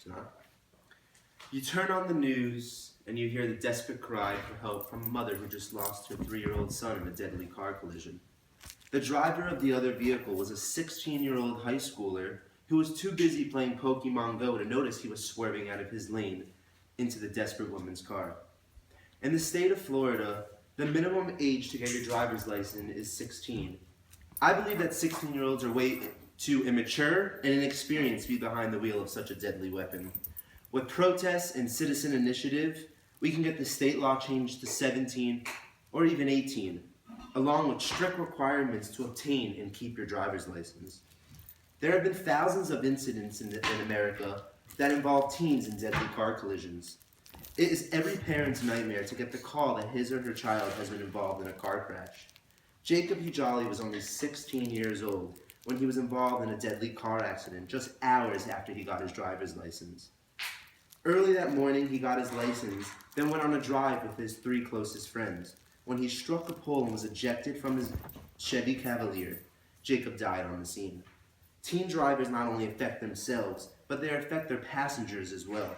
Tonight. You turn on the news and you hear the desperate cry for help from a mother who just lost her 3-year-old son in a deadly car collision. The driver of the other vehicle was a 16-year-old high schooler who was too busy playing Pokemon Go to notice he was swerving out of his lane into the desperate woman's car. In the state of Florida, the minimum age to get your driver's license is 16. I believe that 16-year-olds are way too immature and inexperienced to be behind the wheel of such a deadly weapon. With protests and citizen initiative, we can get the state law changed to 17 or even 18, along with strict requirements to obtain and keep your driver's license. There have been thousands of incidents in America that involve teens in deadly car collisions. It is every parent's nightmare to get the call that his or her child has been involved in a car crash. Jacob Ujali was only 16 years old when he was involved in a deadly car accident just hours after he got his driver's license. Early that morning, he got his license, then went on a drive with his 3 closest friends. When he struck a pole and was ejected from his Chevy Cavalier, Jacob died on the scene. Teen drivers not only affect themselves, but they affect their passengers as well.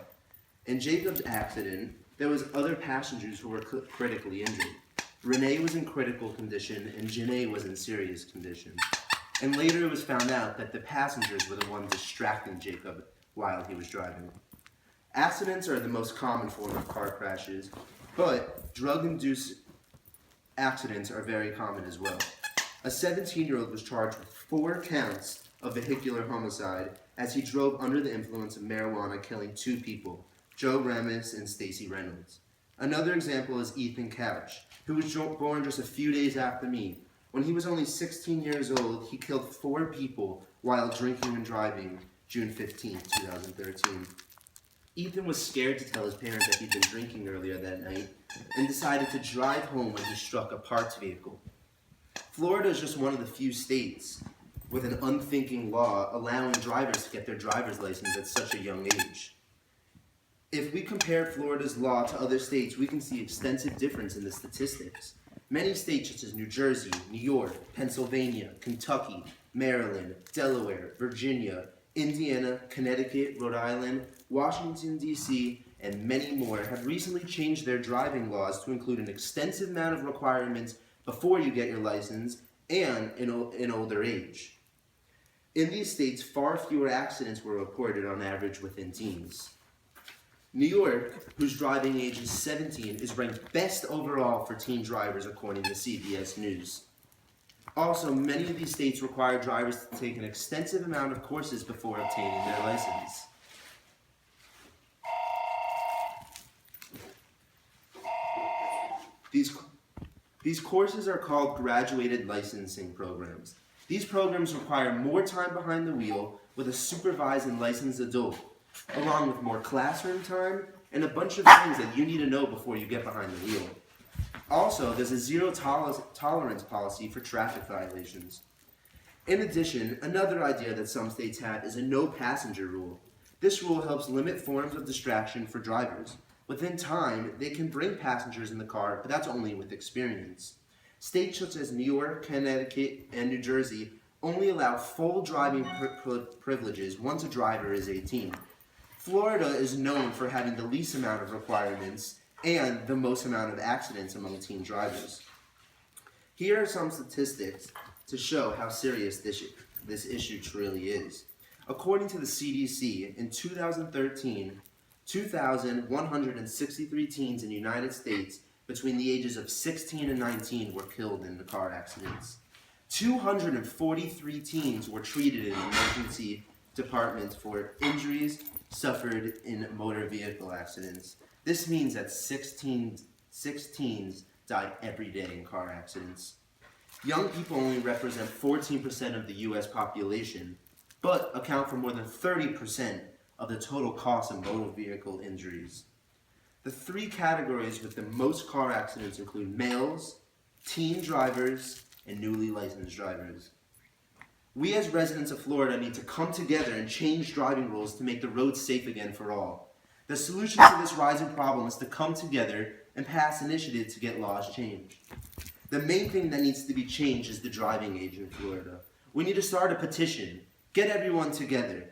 In Jacob's accident, there was other passengers who were critically injured. Renee was in critical condition and Janae was in serious condition. And later it was found out that the passengers were the ones distracting Jacob while he was driving. Accidents are the most common form of car crashes, but drug-induced accidents are very common as well. A 17-year-old was charged with 4 counts of vehicular homicide as he drove under the influence of marijuana, killing 2 people, Joe Ramis and Stacy Reynolds. Another example is Ethan Couch, who was born just a few days after me. When he was only 16 years old, he killed 4 people while drinking and driving June 15, 2013. Ethan was scared to tell his parents that he'd been drinking earlier that night and decided to drive home when he struck a parked vehicle. Florida is just one of the few states with an unthinking law allowing drivers to get their driver's license at such a young age. If we compare Florida's law to other states, we can see extensive difference in the statistics. Many states such as New Jersey, New York, Pennsylvania, Kentucky, Maryland, Delaware, Virginia, Indiana, Connecticut, Rhode Island, Washington, D.C., and many more have recently changed their driving laws to include an extensive amount of requirements before you get your license and in older age. In these states, far fewer accidents were reported on average within teens. New York, whose driving age is 17, is ranked best overall for teen drivers according to CBS News. Also, many of these states require drivers to take an extensive amount of courses before obtaining their license. These courses are called graduated licensing programs. These programs require more time behind the wheel with a supervised and licensed adult, along with more classroom time and a bunch of things that you need to know before you get behind the wheel. Also, there's a zero tolerance policy for traffic violations. In addition, another idea that some states have is a no passenger rule. This rule helps limit forms of distraction for drivers. Within time, they can bring passengers in the car, but that's only with experience. States such as New York, Connecticut, and New Jersey only allow full driving privileges once a driver is 18. Florida is known for having the least amount of requirements and the most amount of accidents among teen drivers. Here are some statistics to show how serious this issue truly is. According to the CDC, in 2013, 2,163 teens in the United States between the ages of 16 and 19 were killed in the car accidents. 243 teens were treated in emergency departments for injuries suffered in motor vehicle accidents. This means that 6 teens die every day in car accidents. Young people only represent 14% of the U.S. population, but account for more than 30% of the total cost of motor vehicle injuries. The 3 categories with the most car accidents include males, teen drivers, and newly licensed drivers. We as residents of Florida need to come together and change driving rules to make the roads safe again for all. The solution to this rising problem is to come together and pass initiatives to get laws changed. The main thing that needs to be changed is the driving age in Florida. We need to start a petition, get everyone together.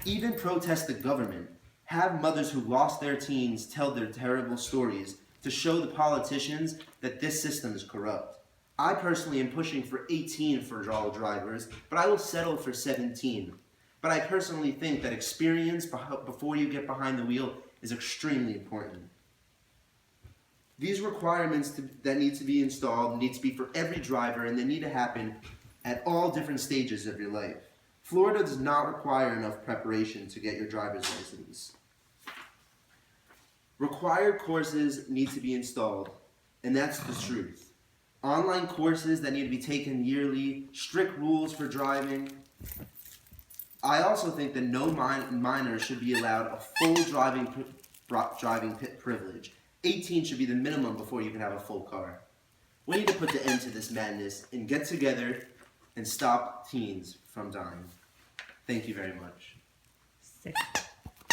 Even protest the government. Have mothers who lost their teens tell their terrible stories to show the politicians that this system is corrupt. I personally am pushing for 18 for all drivers, but I will settle for 17. But I personally think that experience before you get behind the wheel is extremely important. These requirements that need to be installed need to be for every driver, and they need to happen at all different stages of your life. Florida does not require enough preparation to get your driver's license. Required courses need to be installed, and that's the truth. Online courses that need to be taken yearly, strict rules for driving. I also think that no minor should be allowed a full driving privilege. 18 should be the minimum before you can have a full car. We need to put the end to this madness and get together and stop teens from dying. Thank you very much. Sick.